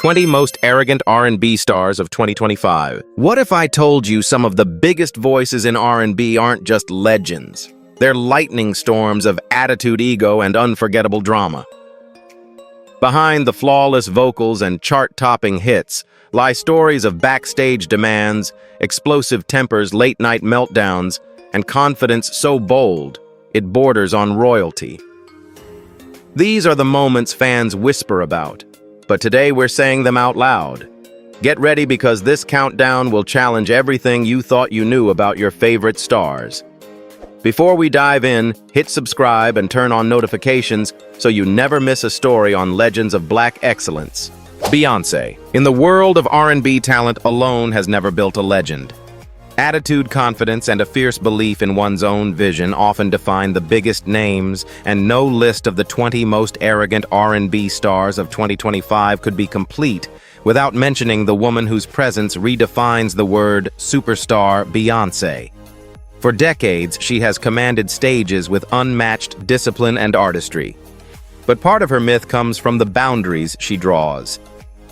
20 most arrogant R&B stars of 2025. What if I told you some of the biggest voices in R&B aren't just legends? They're lightning storms of attitude, ego, and unforgettable drama. Behind the flawless vocals and chart-topping hits lie stories of backstage demands, explosive tempers, late-night meltdowns, and confidence so bold it borders on royalty. These are the moments fans whisper about, but today we're saying them out loud. Get ready, because this countdown will challenge everything you thought you knew about your favorite stars. Before we dive in, hit subscribe and turn on notifications so you never miss a story on Legends of Black Excellence. Beyoncé. In the world of R&B, talent alone has never built a legend. Attitude, confidence, and a fierce belief in one's own vision often define the biggest names, and no list of the 20 most arrogant R&B stars of 2025 could be complete without mentioning the woman whose presence redefines the word superstar, Beyoncé. For decades, she has commanded stages with unmatched discipline and artistry. But part of her myth comes from the boundaries she draws.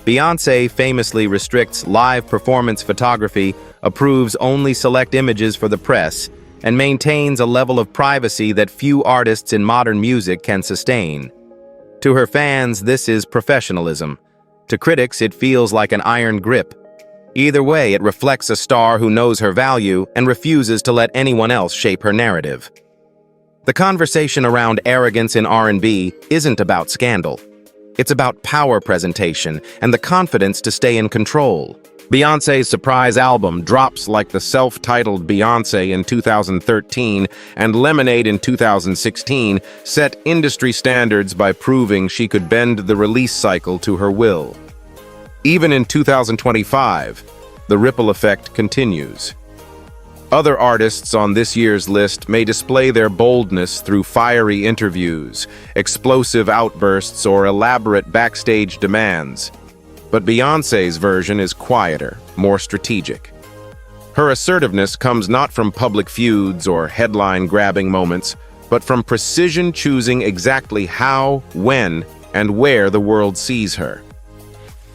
Beyoncé famously restricts live performance photography, approves only select images for the press, and maintains a level of privacy that few artists in modern music can sustain. To her fans, this is professionalism. To critics, it feels like an iron grip. Either way, it reflects a star who knows her value and refuses to let anyone else shape her narrative. The conversation around arrogance in R&B isn't about scandal. It's about power presentation and the confidence to stay in control. Beyoncé's surprise album, Drops Like the Self-Titled Beyoncé in 2013 and Lemonade in 2016, set industry standards by proving she could bend the release cycle to her will. Even in 2025, the ripple effect continues. Other artists on this year's list may display their boldness through fiery interviews, explosive outbursts, or elaborate backstage demands. But Beyoncé's version is quieter, more strategic. Her assertiveness comes not from public feuds or headline-grabbing moments, but from precision, choosing exactly how, when, and where the world sees her.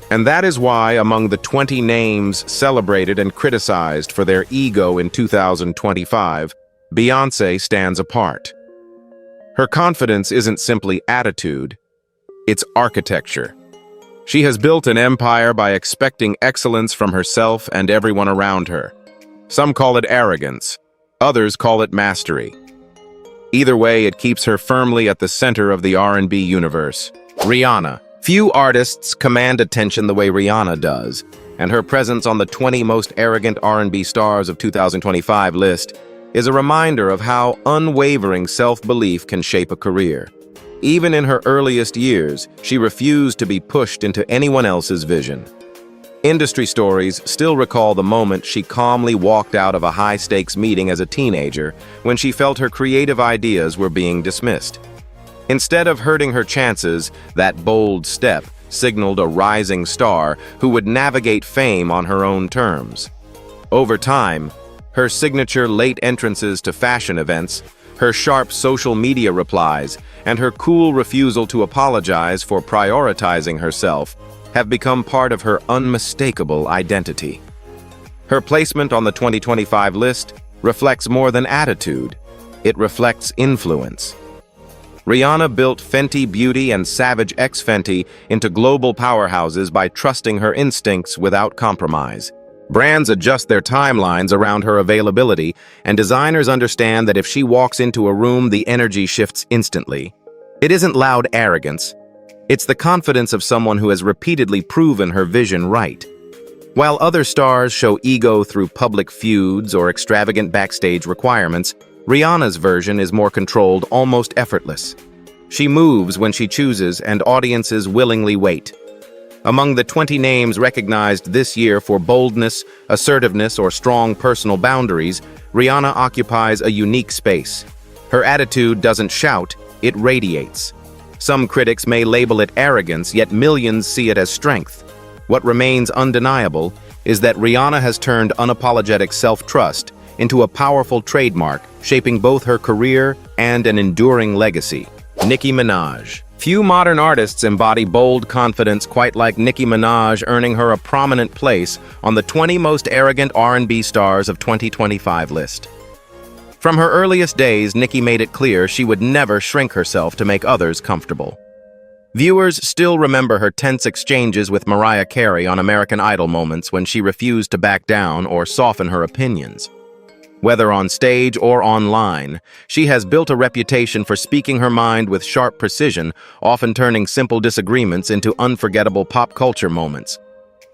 And that is why, among the 20 names celebrated and criticized for their ego in 2025, Beyoncé stands apart. Her confidence isn't simply attitude, it's architecture. She has built an empire by expecting excellence from herself and everyone around her. Some call it arrogance, others call it mastery. Either way, it keeps her firmly at the center of the R&B universe. Rihanna. Few artists command attention the way Rihanna does, and her presence on the 20 most arrogant R&B stars of 2025 list is a reminder of how unwavering self-belief can shape a career. Even in her earliest years, she refused to be pushed into anyone else's vision. Industry stories still recall the moment she calmly walked out of a high-stakes meeting as a teenager when she felt her creative ideas were being dismissed. Instead of hurting her chances, that bold step signaled a rising star who would navigate fame on her own terms. Over time, her signature late entrances to fashion events, her sharp social media replies, and her cool refusal to apologize for prioritizing herself have become part of her unmistakable identity. Her placement on the 2025 list reflects more than attitude. It reflects influence. Rihanna built Fenty Beauty and Savage X Fenty into global powerhouses by trusting her instincts without compromise. Brands adjust their timelines around her availability, and designers understand that if she walks into a room, the energy shifts instantly. It isn't loud arrogance. It's the confidence of someone who has repeatedly proven her vision right. While other stars show ego through public feuds or extravagant backstage requirements, Rihanna's version is more controlled, almost effortless. She moves when she chooses, and audiences willingly wait. Among the 20 names recognized this year for boldness, assertiveness, or strong personal boundaries, Rihanna occupies a unique space. Her attitude doesn't shout, it radiates. Some critics may label it arrogance, yet millions see it as strength. What remains undeniable is that Rihanna has turned unapologetic self-trust into a powerful trademark, shaping both her career and an enduring legacy. Nicki Minaj. Few modern artists embody bold confidence quite like Nicki Minaj, earning her a prominent place on the 20 most arrogant R&B stars of 2025 list. From her earliest days, Nicki made it clear she would never shrink herself to make others comfortable. Viewers still remember her tense exchanges with Mariah Carey on American Idol moments when she refused to back down or soften her opinions. Whether on stage or online, she has built a reputation for speaking her mind with sharp precision, often turning simple disagreements into unforgettable pop culture moments.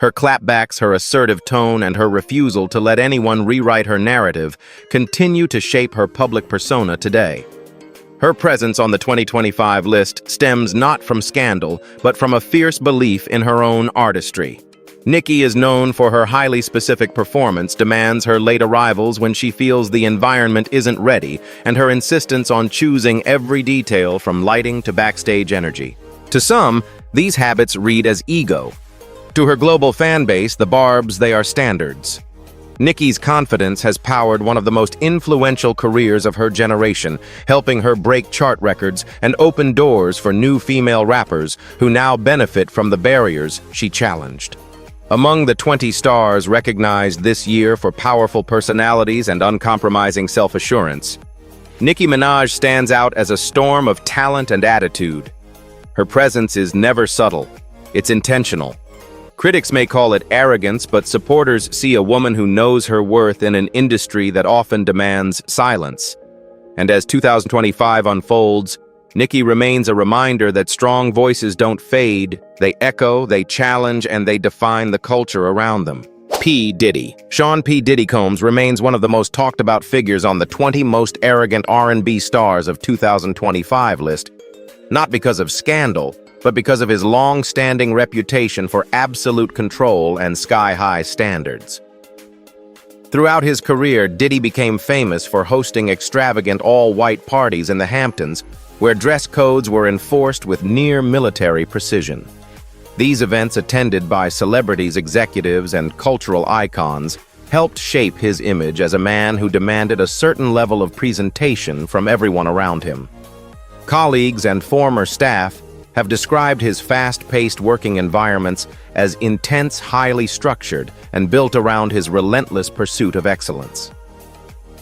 Her clapbacks, her assertive tone, and her refusal to let anyone rewrite her narrative continue to shape her public persona today. Her presence on the 2025 list stems not from scandal, but from a fierce belief in her own artistry. Nicki is known for her highly specific performance, demands her late arrivals when she feels the environment isn't ready, and her insistence on choosing every detail from lighting to backstage energy. To some, these habits read as ego. To her global fan base, the Barbs, they are standards. Nicki's confidence has powered one of the most influential careers of her generation, helping her break chart records and open doors for new female rappers who now benefit from the barriers she challenged. Among the 20 stars recognized this year for powerful personalities and uncompromising self-assurance, Nicki Minaj stands out as a storm of talent and attitude. Her presence is never subtle, it's intentional. Critics may call it arrogance, but supporters see a woman who knows her worth in an industry that often demands silence. And as 2025 unfolds, Nicki remains a reminder that strong voices don't fade, they echo, they challenge, and they define the culture around them. P. Diddy. Sean P. Diddy Combs remains one of the most talked about figures on the 20 most arrogant R&B stars of 2025 list, not because of scandal, but because of his long-standing reputation for absolute control and sky-high standards. Throughout his career, Diddy became famous for hosting extravagant all-white parties in the Hamptons, where dress codes were enforced with near-military precision. These events, attended by celebrities, executives, and cultural icons, helped shape his image as a man who demanded a certain level of presentation from everyone around him. Colleagues and former staff have described his fast-paced working environments as intense, highly structured, and built around his relentless pursuit of excellence.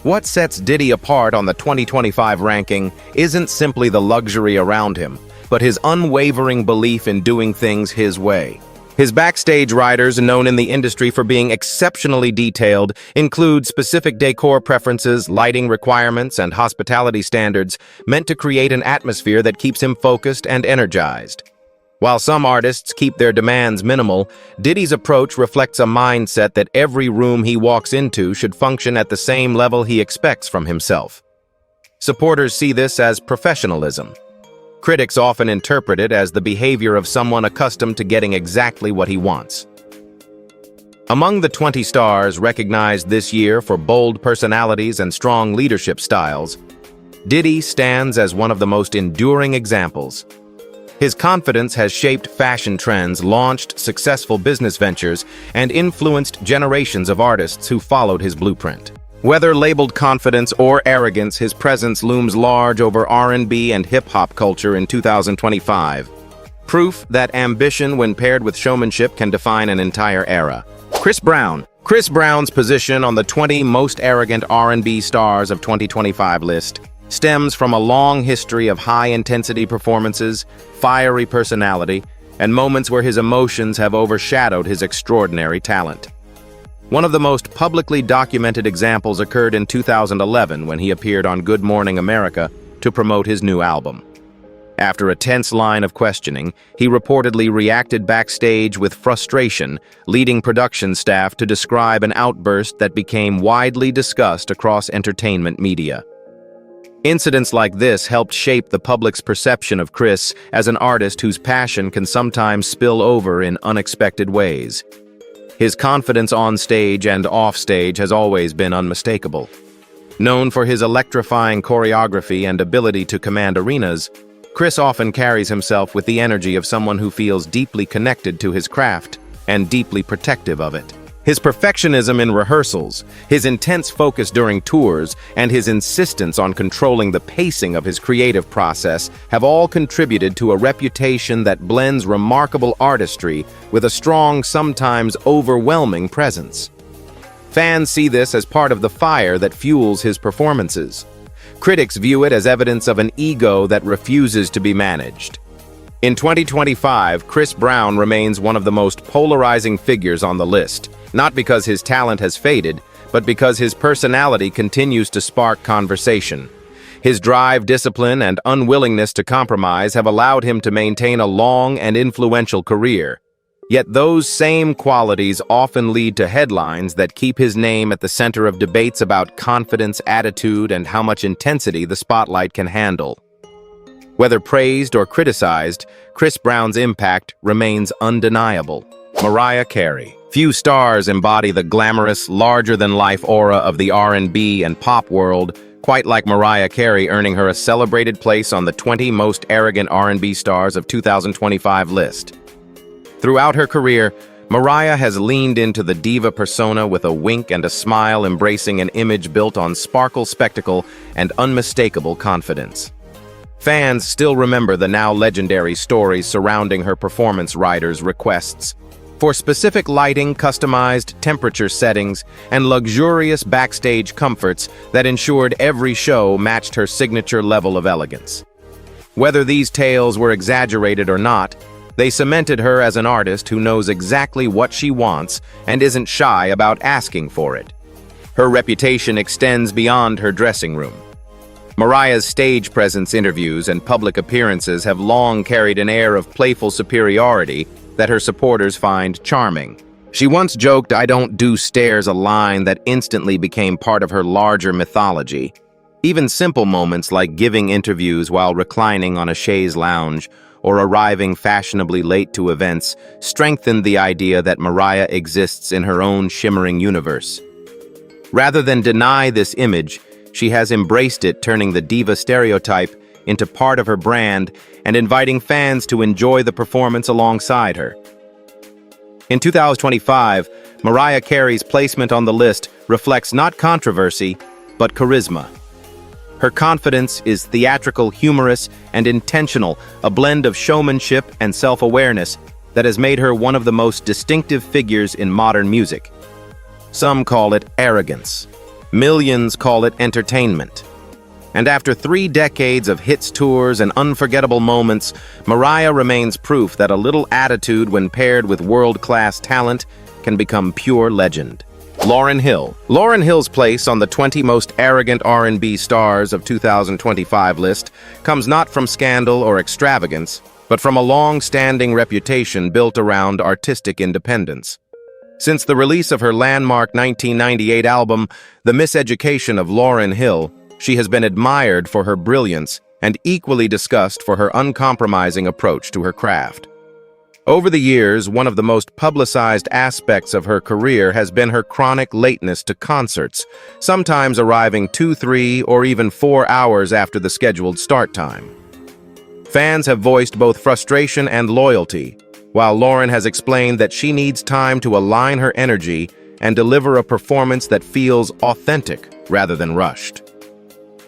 What sets Diddy apart on the 2025 ranking isn't simply the luxury around him, but his unwavering belief in doing things his way. His backstage riders, known in the industry for being exceptionally detailed, include specific decor preferences, lighting requirements, and hospitality standards meant to create an atmosphere that keeps him focused and energized. While some artists keep their demands minimal, Diddy's approach reflects a mindset that every room he walks into should function at the same level he expects from himself. Supporters see this as professionalism. Critics often interpret it as the behavior of someone accustomed to getting exactly what he wants. Among the 20 stars recognized this year for bold personalities and strong leadership styles, Diddy stands as one of the most enduring examples. His confidence has shaped fashion trends, launched successful business ventures, and influenced generations of artists who followed his blueprint. Whether labeled confidence or arrogance, his presence looms large over R&B and hip-hop culture in 2025. Proof that ambition, when paired with showmanship, can define an entire era. Chris Brown. Chris Brown's position on the 20 most arrogant R&B stars of 2025 list stems from a long history of high-intensity performances, fiery personality, and moments where his emotions have overshadowed his extraordinary talent. One of the most publicly documented examples occurred in 2011 when he appeared on Good Morning America to promote his new album. After a tense line of questioning, he reportedly reacted backstage with frustration, leading production staff to describe an outburst that became widely discussed across entertainment media. Incidents like this helped shape the public's perception of Chris as an artist whose passion can sometimes spill over in unexpected ways. His confidence on stage and off stage has always been unmistakable. Known for his electrifying choreography and ability to command arenas, Chris often carries himself with the energy of someone who feels deeply connected to his craft and deeply protective of it. His perfectionism in rehearsals, his intense focus during tours, and his insistence on controlling the pacing of his creative process have all contributed to a reputation that blends remarkable artistry with a strong, sometimes overwhelming presence. Fans see this as part of the fire that fuels his performances. Critics view it as evidence of an ego that refuses to be managed. In 2025, Chris Brown remains one of the most polarizing figures on the list, not because his talent has faded, but because his personality continues to spark conversation. His drive, discipline, and unwillingness to compromise have allowed him to maintain a long and influential career. Yet those same qualities often lead to headlines that keep his name at the center of debates about confidence, attitude, and how much intensity the spotlight can handle. Whether praised or criticized, Chris Brown's impact remains undeniable. Mariah Carey. Few stars embody the glamorous, larger-than-life aura of the R&B and pop world, quite like Mariah Carey earning her a celebrated place on the 20 most arrogant R&B stars of 2025 list. Throughout her career, Mariah has leaned into the diva persona with a wink and a smile, embracing an image built on sparkle, spectacle, and unmistakable confidence. Fans still remember the now legendary stories surrounding her performance writers' requests for specific lighting, customized temperature settings, and luxurious backstage comforts that ensured every show matched her signature level of elegance. Whether these tales were exaggerated or not, they cemented her as an artist who knows exactly what she wants and isn't shy about asking for it. Her reputation extends beyond her dressing room. Mariah's stage presence, interviews, and public appearances have long carried an air of playful superiority that her supporters find charming. She once joked, "I don't do stairs," a line that instantly became part of her larger mythology. Even simple moments like giving interviews while reclining on a chaise lounge or arriving fashionably late to events strengthened the idea that Mariah exists in her own shimmering universe. Rather than deny this image, she has embraced it, turning the diva stereotype into part of her brand and inviting fans to enjoy the performance alongside her. In 2025, Mariah Carey's placement on the list reflects not controversy, but charisma. Her confidence is theatrical, humorous, and intentional, a blend of showmanship and self-awareness that has made her one of the most distinctive figures in modern music. Some call it arrogance. Millions call it entertainment. And after 3 decades of hits tours and unforgettable moments, Mariah remains proof that a little attitude when paired with world-class talent can become pure legend. Lauryn Hill. Lauryn Hill's place on the 20 most arrogant R&B stars of 2025 list comes not from scandal or extravagance, but from a long-standing reputation built around artistic independence. Since the release of her landmark 1998 album, The Miseducation of Lauryn Hill, she has been admired for her brilliance and equally discussed for her uncompromising approach to her craft. Over the years, one of the most publicized aspects of her career has been her chronic lateness to concerts, sometimes arriving 2, 3, or even 4 hours after the scheduled start time. Fans have voiced both frustration and loyalty, while Lauryn has explained that she needs time to align her energy and deliver a performance that feels authentic rather than rushed.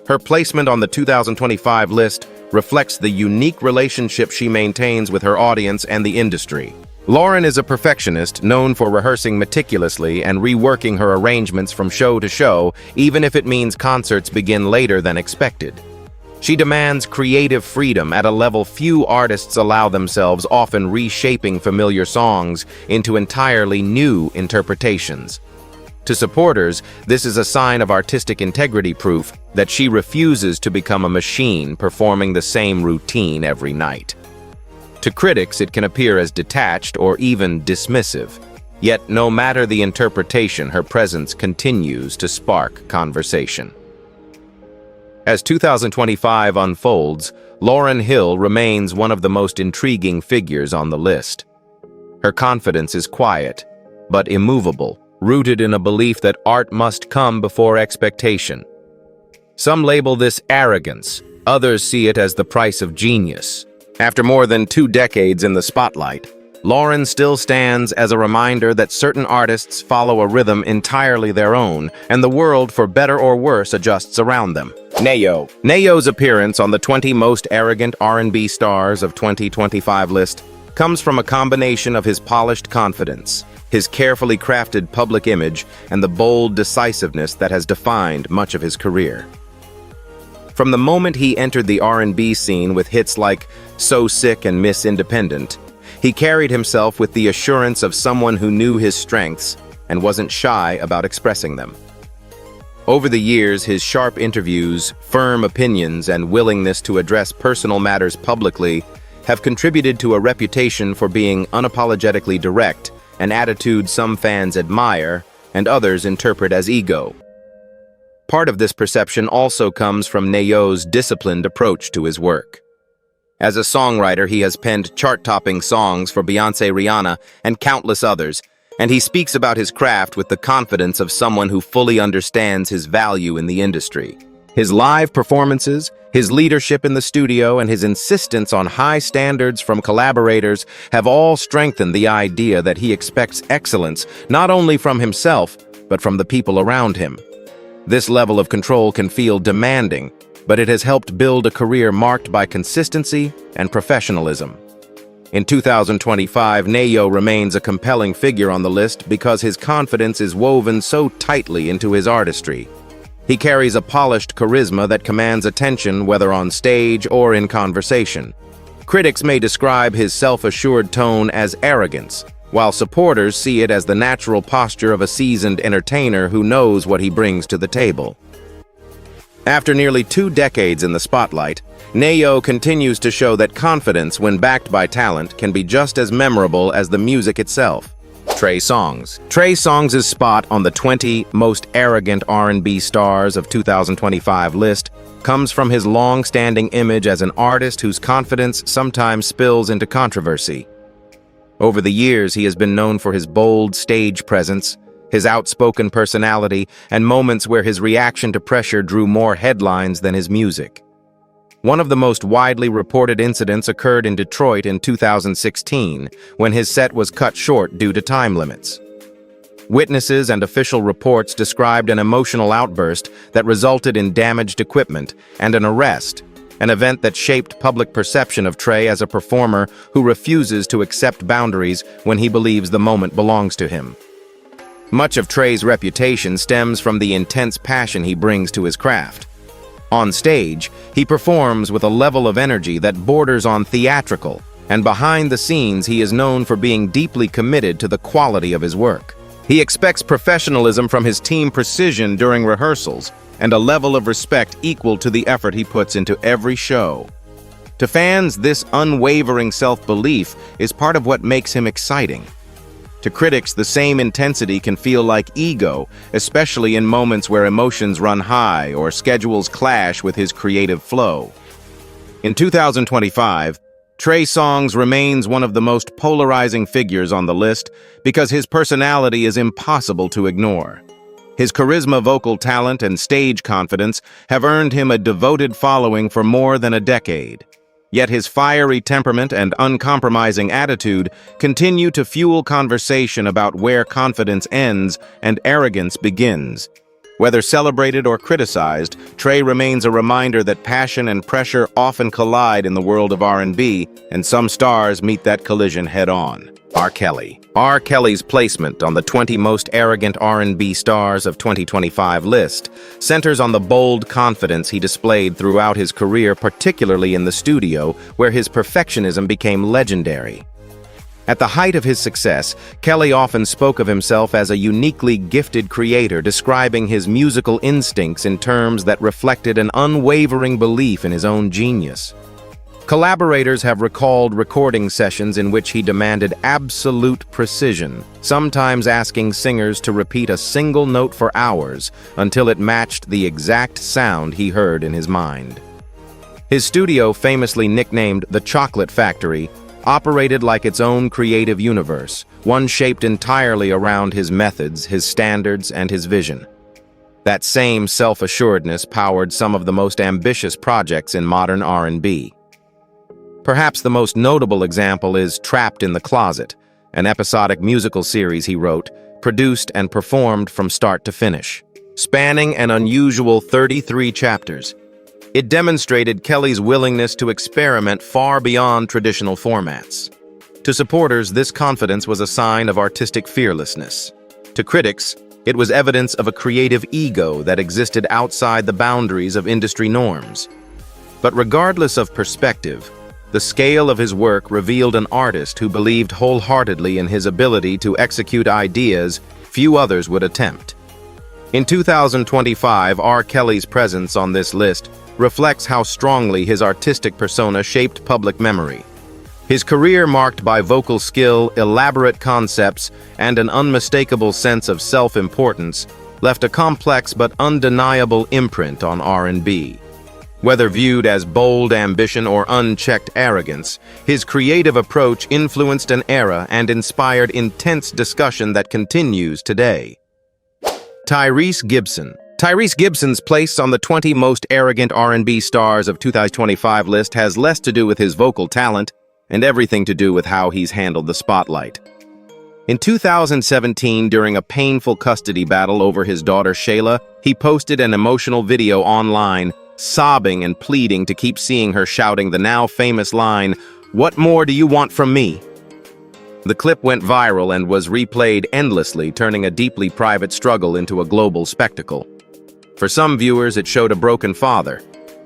Her placement on the 2025 list reflects the unique relationship she maintains with her audience and the industry. Lauryn is a perfectionist known for rehearsing meticulously and reworking her arrangements from show to show, even if it means concerts begin later than expected. She demands creative freedom at a level few artists allow themselves, often reshaping familiar songs into entirely new interpretations. To supporters, this is a sign of artistic integrity, proof that she refuses to become a machine performing the same routine every night. To critics, it can appear as detached or even dismissive. Yet, no matter the interpretation, her presence continues to spark conversation. As 2025 unfolds, Lauryn Hill remains one of the most intriguing figures on the list. Her confidence is quiet, but immovable, rooted in a belief that art must come before expectation. Some label this arrogance, others see it as the price of genius. After more than 2 decades in the spotlight, Lauren still stands as a reminder that certain artists follow a rhythm entirely their own, and the world, for better or worse, adjusts around them. Ne-Yo. Ne-Yo's appearance on the 20 Most Arrogant R&B Stars of 2025 list comes from a combination of his polished confidence, his carefully crafted public image, and the bold decisiveness that has defined much of his career. From the moment he entered the R&B scene with hits like So Sick and Miss Independent, he carried himself with the assurance of someone who knew his strengths and wasn't shy about expressing them. Over the years, his sharp interviews, firm opinions, and willingness to address personal matters publicly have contributed to a reputation for being unapologetically direct, an attitude some fans admire and others interpret as ego. Part of this perception also comes from Ne-Yo's disciplined approach to his work. As a songwriter, he has penned chart-topping songs for Beyoncé, Rihanna, and countless others, and he speaks about his craft with the confidence of someone who fully understands his value in the industry. His live performances, his leadership in the studio, and his insistence on high standards from collaborators have all strengthened the idea that he expects excellence not only from himself, but from the people around him. This level of control can feel demanding, but it has helped build a career marked by consistency and professionalism. In 2025, Ne-Yo remains a compelling figure on the list because his confidence is woven so tightly into his artistry. He carries a polished charisma that commands attention whether on stage or in conversation. Critics may describe his self-assured tone as arrogance, while supporters see it as the natural posture of a seasoned entertainer who knows what he brings to the table. After nearly 2 decades in the spotlight, Ne-Yo continues to show that confidence, when backed by talent, can be just as memorable as the music itself. Trey Songz. Trey Songz' spot on the 20 Most Arrogant R&B Stars of 2025 list comes from his long-standing image as an artist whose confidence sometimes spills into controversy. Over the years, he has been known for his bold stage presence, his outspoken personality, and moments where his reaction to pressure drew more headlines than his music. One of the most widely reported incidents occurred in Detroit in 2016, when his set was cut short due to time limits. Witnesses and official reports described an emotional outburst that resulted in damaged equipment and an arrest, an event that shaped public perception of Trey as a performer who refuses to accept boundaries when he believes the moment belongs to him. Much of Trey's reputation stems from the intense passion he brings to his craft. On stage, he performs with a level of energy that borders on theatrical, and behind the scenes he is known for being deeply committed to the quality of his work. He expects professionalism from his team, precision during rehearsals, and a level of respect equal to the effort he puts into every show. To fans, this unwavering self-belief is part of what makes him exciting. To critics, the same intensity can feel like ego, especially in moments where emotions run high or schedules clash with his creative flow. In 2025, Trey Songz remains one of the most polarizing figures on the list because his personality is impossible to ignore. His charisma, vocal talent, and stage confidence have earned him a devoted following for more than a decade. Yet his fiery temperament and uncompromising attitude continue to fuel conversation about where confidence ends and arrogance begins. Whether celebrated or criticized, Trey remains a reminder that passion and pressure often collide in the world of R&B, and some stars meet that collision head-on. R. Kelly. R. Kelly's placement on the 20 Most Arrogant R&B Stars of 2025 list centers on the bold confidence he displayed throughout his career, particularly in the studio, where his perfectionism became legendary. At the height of his success, Kelly often spoke of himself as a uniquely gifted creator, describing his musical instincts in terms that reflected an unwavering belief in his own genius. Collaborators have recalled recording sessions in which he demanded absolute precision, sometimes asking singers to repeat a single note for hours until it matched the exact sound he heard in his mind. His studio, famously nicknamed the Chocolate Factory, operated like its own creative universe, one shaped entirely around his methods, his standards, and his vision. That same self-assuredness powered some of the most ambitious projects in modern R&B. Perhaps the most notable example is Trapped in the Closet, an episodic musical series he wrote, produced and performed from start to finish, spanning an unusual 33 chapters. It demonstrated Kelly's willingness to experiment far beyond traditional formats. To supporters, this confidence was a sign of artistic fearlessness. To critics, it was evidence of a creative ego that existed outside the boundaries of industry norms. But regardless of perspective, the scale of his work revealed an artist who believed wholeheartedly in his ability to execute ideas few others would attempt. In 2025, R. Kelly's presence on this list reflects how strongly his artistic persona shaped public memory. His career, marked by vocal skill, elaborate concepts, and an unmistakable sense of self-importance, left a complex but undeniable imprint on R&B. Whether viewed as bold ambition or unchecked arrogance, his creative approach influenced an era and inspired intense discussion that continues today. Tyrese Gibson. Tyrese Gibson's place on the 20 most arrogant R&B stars of 2025 list has less to do with his vocal talent and everything to do with how he's handled the spotlight. In 2017, during a painful custody battle over his daughter Shayla, he posted an emotional video online, sobbing and pleading to keep seeing her, shouting the now famous line, "What more do you want from me?" The clip went viral and was replayed endlessly, turning a deeply private struggle into a global spectacle. For some viewers, it showed a broken father.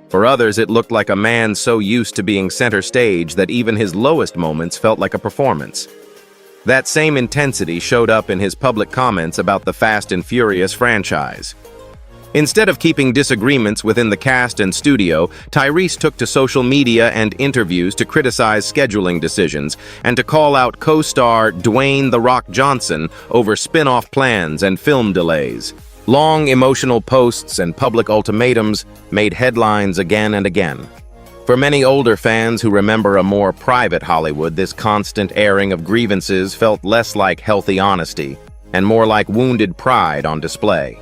For others, it looked like a man so used to being center stage that even his lowest moments felt like a performance. That same intensity showed up in his public comments about the Fast and Furious franchise. Instead of keeping disagreements within the cast and studio, Tyrese took to social media and interviews to criticize scheduling decisions and to call out co-star Dwayne "The Rock" Johnson over spin-off plans and film delays. Long, emotional posts and public ultimatums made headlines again and again. For many older fans who remember a more private Hollywood, this constant airing of grievances felt less like healthy honesty and more like wounded pride on display.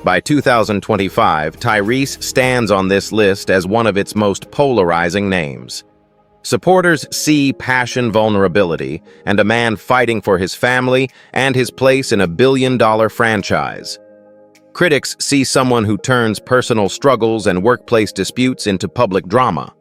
By 2025, Tyrese stands on this list as one of its most polarizing names. Supporters see passion, vulnerability, and a man fighting for his family and his place in a billion-dollar franchise. Critics see someone who turns personal struggles and workplace disputes into public drama.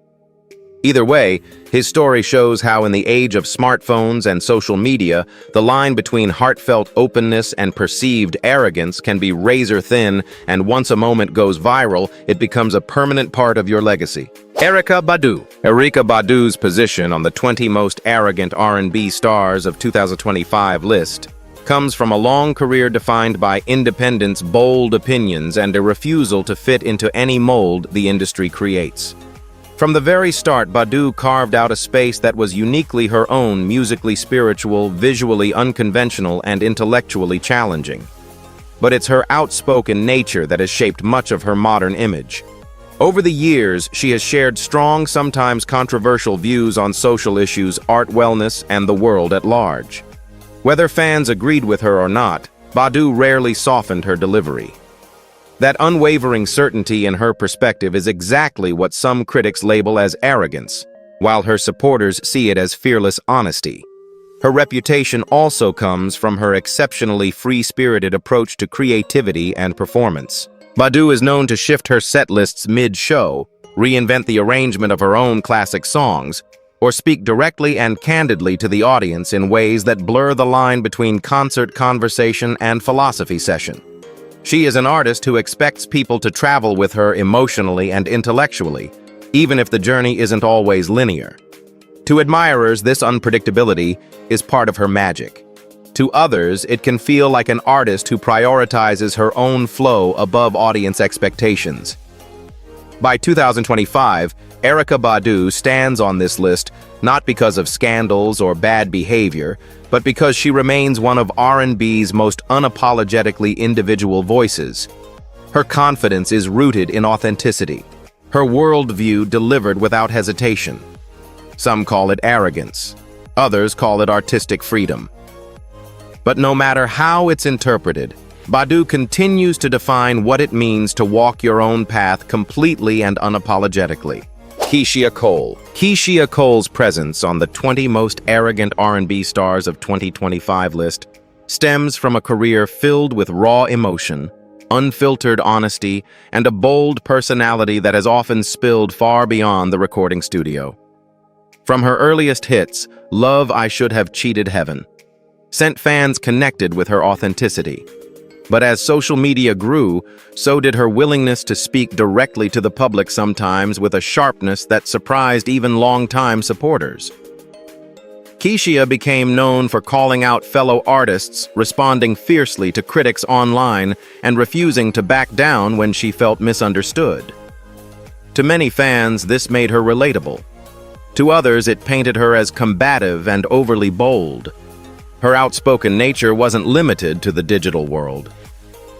Either way, his story shows how in the age of smartphones and social media, the line between heartfelt openness and perceived arrogance can be razor thin, and once a moment goes viral, it becomes a permanent part of your legacy. Erykah Badu. Erykah Badu's position on the 20 most arrogant R&B stars of 2025 list comes from a long career defined by independence, bold opinions, and a refusal to fit into any mold the industry creates. From the very start, Badu carved out a space that was uniquely her own, musically spiritual, visually unconventional, and intellectually challenging. But it's her outspoken nature that has shaped much of her modern image. Over the years, she has shared strong, sometimes controversial views on social issues, art, wellness, and the world at large. Whether fans agreed with her or not, Badu rarely softened her delivery. That unwavering certainty in her perspective is exactly what some critics label as arrogance, while her supporters see it as fearless honesty. Her reputation also comes from her exceptionally free-spirited approach to creativity and performance. Badu is known to shift her set lists mid-show, reinvent the arrangement of her own classic songs, or speak directly and candidly to the audience in ways that blur the line between concert conversation and philosophy session. She is an artist who expects people to travel with her emotionally and intellectually, even if the journey isn't always linear. To admirers, this unpredictability is part of her magic. To others, it can feel like an artist who prioritizes her own flow above audience expectations. By 2025, Erykah Badu stands on this list not because of scandals or bad behavior, but because she remains one of R&B's most unapologetically individual voices. Her confidence is rooted in authenticity, her worldview delivered without hesitation. Some call it arrogance, others call it artistic freedom. But no matter how it's interpreted, Badu continues to define what it means to walk your own path completely and unapologetically. Keyshia Cole. Keyshia Cole's presence on the 20 most arrogant R&B stars of 2025 list stems from a career filled with raw emotion, unfiltered honesty, and a bold personality that has often spilled far beyond the recording studio. From her earliest hits, Love I Should Have Cheated Heaven sent fans connected with her authenticity. But as social media grew, so did her willingness to speak directly to the public, sometimes with a sharpness that surprised even longtime supporters. Keyshia became known for calling out fellow artists, responding fiercely to critics online, and refusing to back down when she felt misunderstood. To many fans, this made her relatable. To others, it painted her as combative and overly bold. Her outspoken nature wasn't limited to the digital world.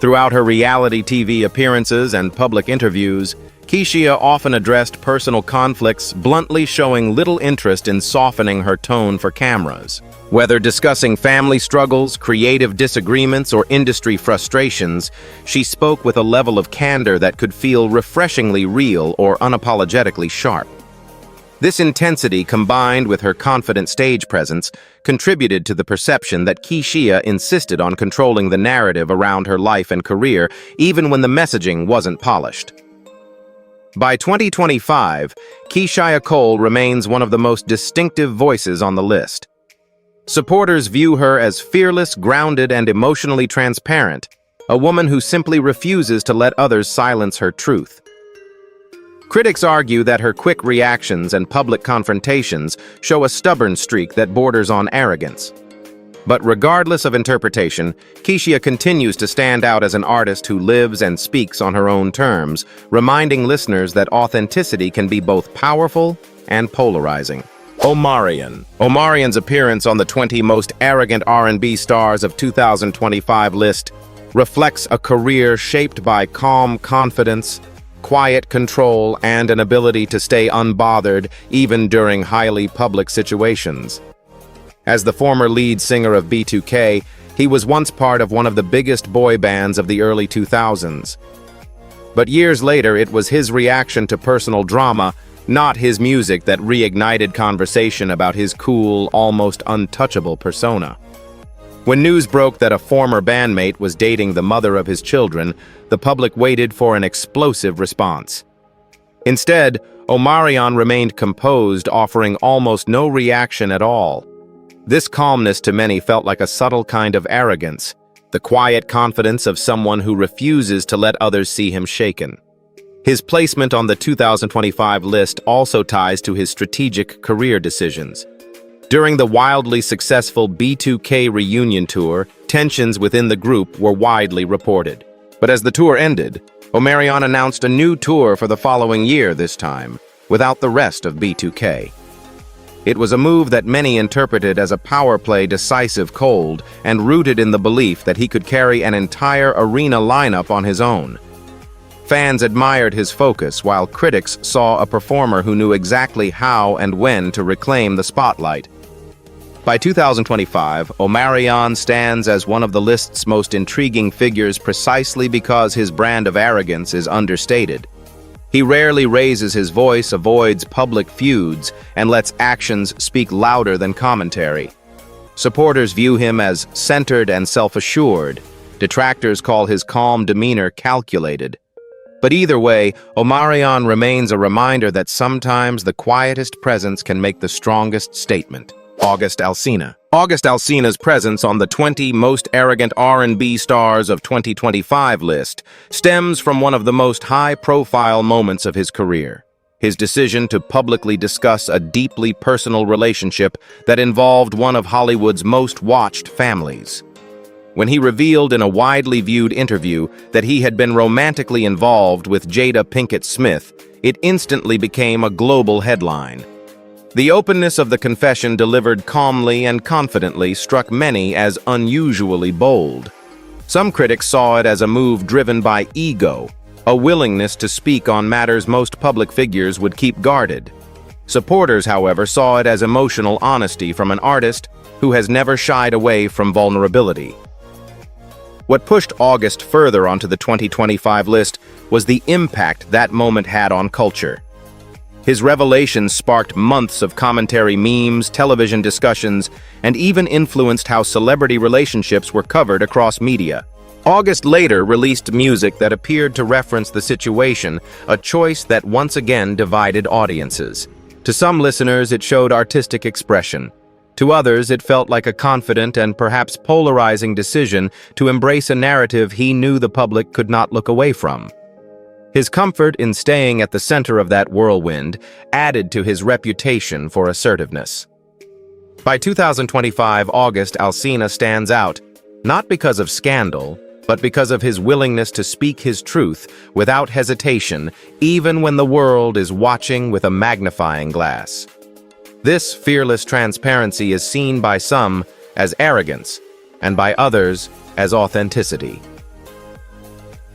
Throughout her reality TV appearances and public interviews, Keyshia often addressed personal conflicts, bluntly showing little interest in softening her tone for cameras. Whether discussing family struggles, creative disagreements, or industry frustrations, she spoke with a level of candor that could feel refreshingly real or unapologetically sharp. This intensity, combined with her confident stage presence, contributed to the perception that Keyshia insisted on controlling the narrative around her life and career, even when the messaging wasn't polished. By 2025, Keyshia Cole remains one of the most distinctive voices on the list. Supporters view her as fearless, grounded, and emotionally transparent, a woman who simply refuses to let others silence her truth. Critics argue that her quick reactions and public confrontations show a stubborn streak that borders on arrogance. But regardless of interpretation, Keyshia continues to stand out as an artist who lives and speaks on her own terms, reminding listeners that authenticity can be both powerful and polarizing. Omarion. Omarion's appearance on the 20 most arrogant R&B stars of 2025 list reflects a career shaped by calm confidence, quiet control, and an ability to stay unbothered even during highly public situations. As the former lead singer of B2K, he was once part of one of the biggest boy bands of the early 2000s. But years later, it was his reaction to personal drama, not his music, that reignited conversation about his cool, almost untouchable persona. When news broke that a former bandmate was dating the mother of his children, the public waited for an explosive response. Instead, Omarion remained composed, offering almost no reaction at all. This calmness to many felt like a subtle kind of arrogance, the quiet confidence of someone who refuses to let others see him shaken. His placement on the 2025 list also ties to his strategic career decisions. During the wildly successful B2K reunion tour, tensions within the group were widely reported. But as the tour ended, Omarion announced a new tour for the following year, this time without the rest of B2K. It was a move that many interpreted as a power play decisive cold and rooted in the belief that he could carry an entire arena lineup on his own. Fans admired his focus, while critics saw a performer who knew exactly how and when to reclaim the spotlight. By 2025, Omarion stands as one of the list's most intriguing figures precisely because his brand of arrogance is understated. He rarely raises his voice, avoids public feuds, and lets actions speak louder than commentary. Supporters view him as centered and self-assured. Detractors call his calm demeanor calculated. But either way, Omarion remains a reminder that sometimes the quietest presence can make the strongest statement. August Alsina. August Alsina's presence on the 20 most arrogant R&B stars of 2025 list stems from one of the most high-profile moments of his career: his decision to publicly discuss a deeply personal relationship that involved one of Hollywood's most watched families. When he revealed in a widely viewed interview that he had been romantically involved with Jada Pinkett Smith, it instantly became a global headline. The openness of the confession, delivered calmly and confidently, struck many as unusually bold. Some critics saw it as a move driven by ego, a willingness to speak on matters most public figures would keep guarded. Supporters, however, saw it as emotional honesty from an artist who has never shied away from vulnerability. What pushed August further onto the 2025 list was the impact that moment had on culture. His revelations sparked months of commentary, memes, television discussions, and even influenced how celebrity relationships were covered across media. August later released music that appeared to reference the situation, a choice that once again divided audiences. To some listeners, it showed artistic expression. To others, it felt like a confident and perhaps polarizing decision to embrace a narrative he knew the public could not look away from. His comfort in staying at the center of that whirlwind added to his reputation for assertiveness. By 2025, August Alsina stands out, not because of scandal, but because of his willingness to speak his truth without hesitation, even when the world is watching with a magnifying glass. This fearless transparency is seen by some as arrogance, and by others as authenticity.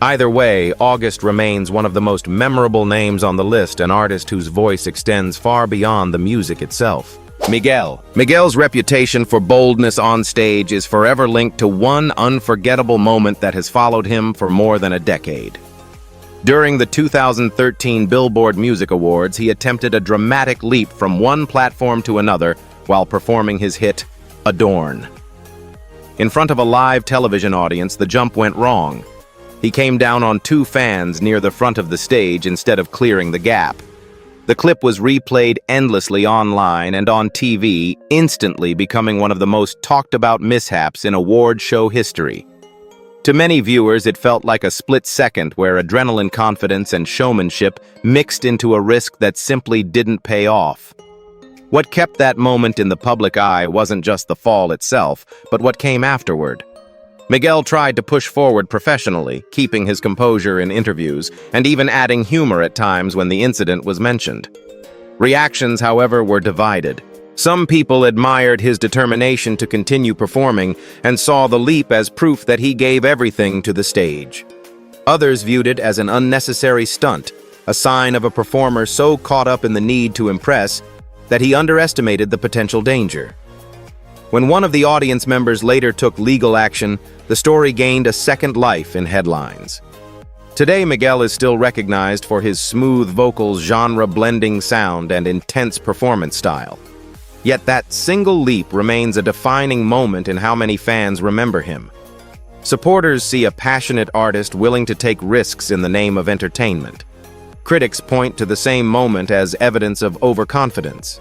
Either way, August remains one of the most memorable names on the list, an artist whose voice extends far beyond the music itself. Miguel. Miguel's reputation for boldness on stage is forever linked to one unforgettable moment that has followed him for more than a decade. During the 2013 Billboard Music Awards, he attempted a dramatic leap from one platform to another while performing his hit, Adorn. In front of a live television audience, the jump went wrong. He came down on two fans near the front of the stage instead of clearing the gap. The clip was replayed endlessly online and on TV, instantly becoming one of the most talked about mishaps in award show history. To many viewers, it felt like a split second where adrenaline, confidence, and showmanship mixed into a risk that simply didn't pay off. What kept that moment in the public eye wasn't just the fall itself, but what came afterward. Miguel tried to push forward professionally, keeping his composure in interviews, and even adding humor at times when the incident was mentioned. Reactions, however, were divided. Some people admired his determination to continue performing and saw the leap as proof that he gave everything to the stage. Others viewed it as an unnecessary stunt, a sign of a performer so caught up in the need to impress that he underestimated the potential danger. When one of the audience members later took legal action, the story gained a second life in headlines. Today, Miguel is still recognized for his smooth vocals, genre-blending sound, and intense performance style. Yet that single leap remains a defining moment in how many fans remember him. Supporters see a passionate artist willing to take risks in the name of entertainment. Critics point to the same moment as evidence of overconfidence.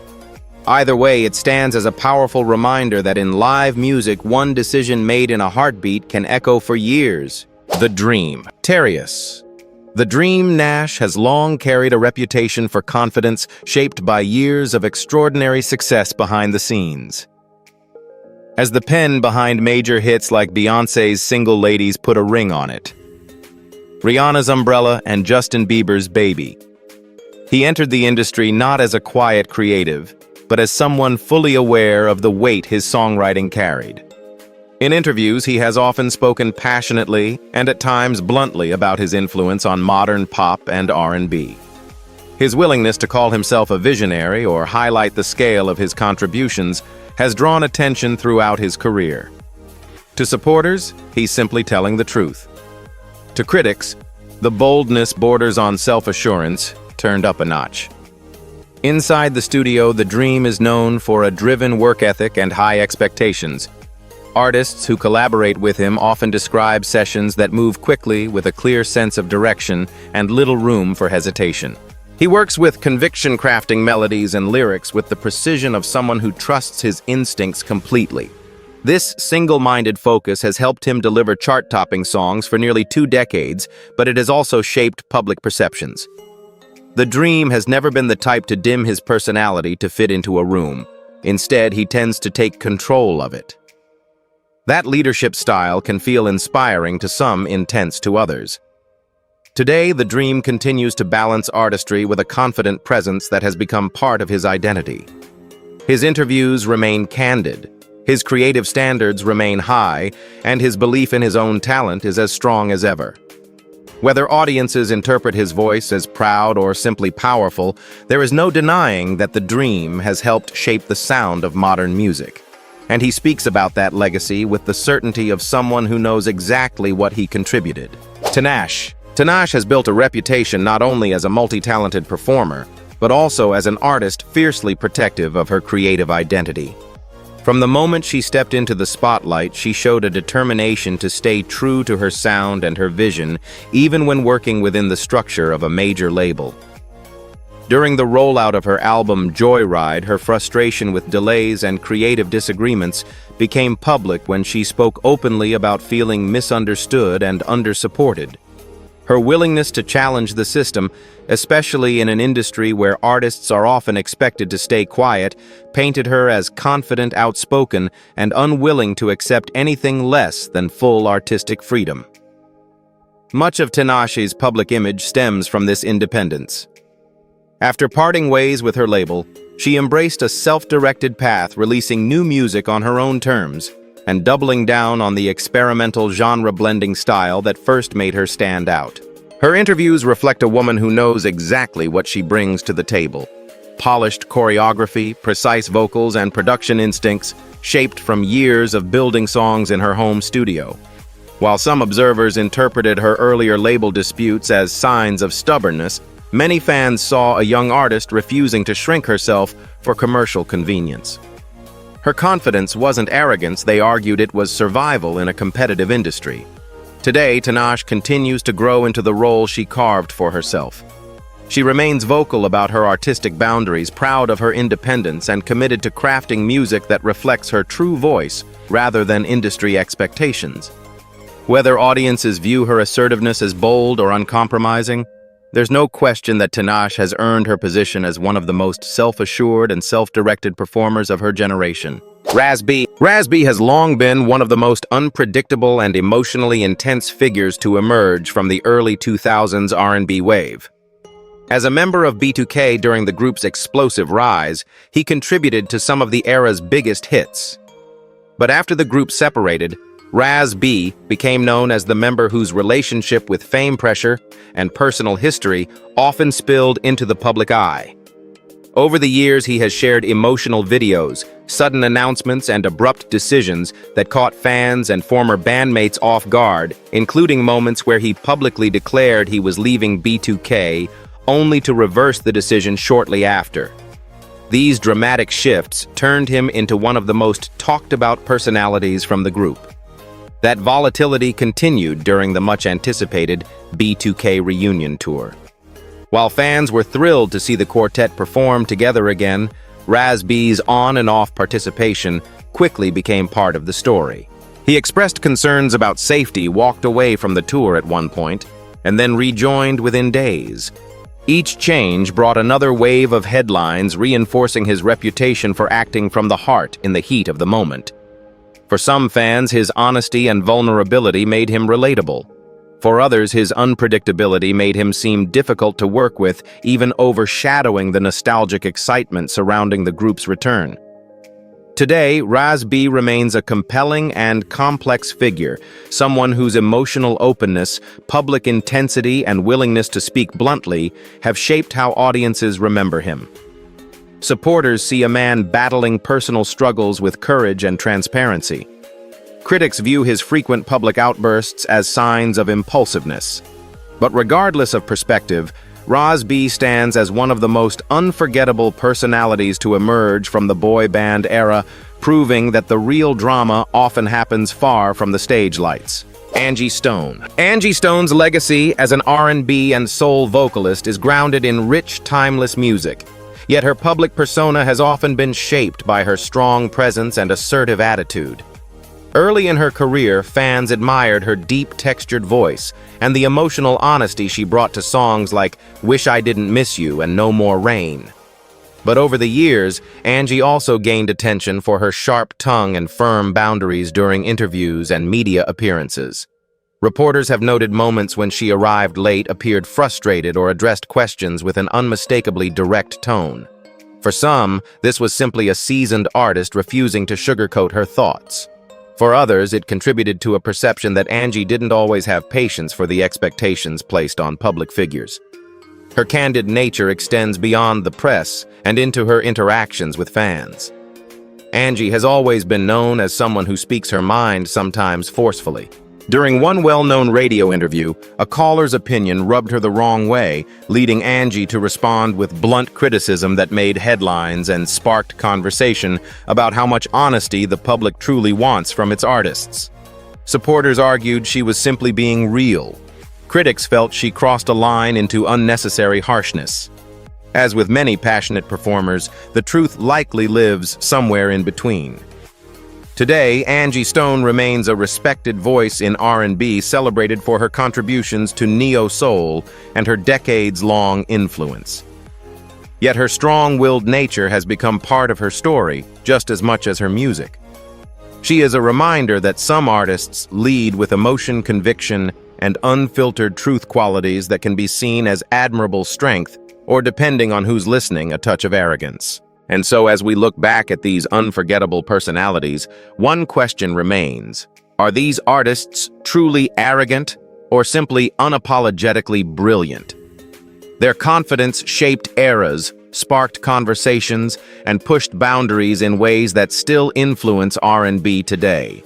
Either way, it stands as a powerful reminder that in live music, one decision made in a heartbeat can echo for years. The Dream. Terius. The Dream Nash has long carried a reputation for confidence shaped by years of extraordinary success behind the scenes. As the pen behind major hits like Beyoncé's Single Ladies put a ring on it, Rihanna's Umbrella, and Justin Bieber's Baby, he entered the industry not as a quiet creative, but as someone fully aware of the weight his songwriting carried. In interviews, he has often spoken passionately and at times bluntly about his influence on modern pop and R&B. His willingness to call himself a visionary or highlight the scale of his contributions has drawn attention throughout his career. To supporters, he's simply telling the truth. To critics, the boldness borders on self-assurance turned up a notch. Inside the studio, the Dream is known for a driven work ethic and high expectations. Artists who collaborate with him often describe sessions that move quickly with a clear sense of direction and little room for hesitation. He works with conviction, crafting melodies and lyrics with the precision of someone who trusts his instincts completely. This single-minded focus has helped him deliver chart-topping songs for nearly 2 decades, but it has also shaped public perceptions. The Dream has never been the type to dim his personality to fit into a room. Instead, he tends to take control of it. That leadership style can feel inspiring to some, intense to others. Today, the Dream continues to balance artistry with a confident presence that has become part of his identity. His interviews remain candid, his creative standards remain high, and his belief in his own talent is as strong as ever. Whether audiences interpret his voice as proud or simply powerful, there is no denying that the Dream has helped shape the sound of modern music. And he speaks about that legacy with the certainty of someone who knows exactly what he contributed. Tinashe. Tinashe has built a reputation not only as a multi-talented performer, but also as an artist fiercely protective of her creative identity. From the moment she stepped into the spotlight, she showed a determination to stay true to her sound and her vision, even when working within the structure of a major label. During the rollout of her album Joyride, her frustration with delays and creative disagreements became public when she spoke openly about feeling misunderstood and undersupported. Her willingness to challenge the system, especially in an industry where artists are often expected to stay quiet, painted her as confident, outspoken, and unwilling to accept anything less than full artistic freedom. Much of Tinashe's public image stems from this independence. After parting ways with her label, she embraced a self-directed path, releasing new music on her own terms and doubling down on the experimental genre-blending style that first made her stand out. Her interviews reflect a woman who knows exactly what she brings to the table. Polished choreography, precise vocals, and production instincts shaped from years of building songs in her home studio. While some observers interpreted her earlier label disputes as signs of stubbornness, many fans saw a young artist refusing to shrink herself for commercial convenience. Her confidence wasn't arrogance, they argued it was survival in a competitive industry. Today, Tinashe continues to grow into the role she carved for herself. She remains vocal about her artistic boundaries, proud of her independence, and committed to crafting music that reflects her true voice rather than industry expectations. Whether audiences view her assertiveness as bold or uncompromising, there's no question that Tinashe has earned her position as one of the most self-assured and self-directed performers of her generation. Raz B has long been one of the most unpredictable and emotionally intense figures to emerge from the early 2000s R&B wave. As a member of B2K during the group's explosive rise, he contributed to some of the era's biggest hits. But after the group separated, Raz B became known as the member whose relationship with fame pressure and personal history often spilled into the public eye. Over the years, he has shared emotional videos, sudden announcements, and abrupt decisions that caught fans and former bandmates off guard, including moments where he publicly declared he was leaving B2K, only to reverse the decision shortly after. These dramatic shifts turned him into one of the most talked-about personalities from the group. That volatility continued during the much-anticipated B2K reunion tour. While fans were thrilled to see the quartet perform together again, Raz B's on and off participation quickly became part of the story. He expressed concerns about safety, walked away from the tour at one point, and then rejoined within days. Each change brought another wave of headlines, reinforcing his reputation for acting from the heart in the heat of the moment. For some fans, his honesty and vulnerability made him relatable. For others, his unpredictability made him seem difficult to work with, even overshadowing the nostalgic excitement surrounding the group's return. Today, Raz B remains a compelling and complex figure, someone whose emotional openness, public intensity, and willingness to speak bluntly have shaped how audiences remember him. Supporters see a man battling personal struggles with courage and transparency. Critics view his frequent public outbursts as signs of impulsiveness. But regardless of perspective, Raz B stands as one of the most unforgettable personalities to emerge from the boy band era, proving that the real drama often happens far from the stage lights. Angie Stone. Angie Stone's legacy as an R&B and soul vocalist is grounded in rich, timeless music. Yet her public persona has often been shaped by her strong presence and assertive attitude. Early in her career, fans admired her deep, textured voice and the emotional honesty she brought to songs like Wish I Didn't Miss You and No More Rain. But over the years, Angie also gained attention for her sharp tongue and firm boundaries during interviews and media appearances. Reporters have noted moments when she arrived late, appeared frustrated, or addressed questions with an unmistakably direct tone. For some, this was simply a seasoned artist refusing to sugarcoat her thoughts. For others, it contributed to a perception that Angie didn't always have patience for the expectations placed on public figures. Her candid nature extends beyond the press and into her interactions with fans. Angie has always been known as someone who speaks her mind, sometimes forcefully. During one well-known radio interview, a caller's opinion rubbed her the wrong way, leading Angie to respond with blunt criticism that made headlines and sparked conversation about how much honesty the public truly wants from its artists. Supporters argued she was simply being real. Critics felt she crossed a line into unnecessary harshness. As with many passionate performers, the truth likely lives somewhere in between. Today, Angie Stone remains a respected voice in R&B, celebrated for her contributions to neo-soul and her decades-long influence. Yet her strong-willed nature has become part of her story just as much as her music. She is a reminder that some artists lead with emotion, conviction, and unfiltered truth, qualities that can be seen as admirable strength, or, depending on who's listening, a touch of arrogance. And so, as we look back at these unforgettable personalities, one question remains: are these artists truly arrogant or simply unapologetically brilliant? Their confidence shaped eras, sparked conversations, and pushed boundaries in ways that still influence R&B today.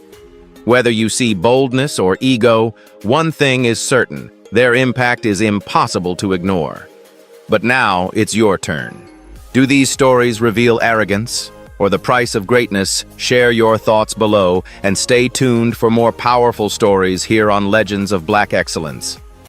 Whether you see boldness or ego, one thing is certain: their impact is impossible to ignore. But now it's your turn. Do these stories reveal arrogance or the price of greatness? Share your thoughts below and stay tuned for more powerful stories here on Legends of Black Excellence.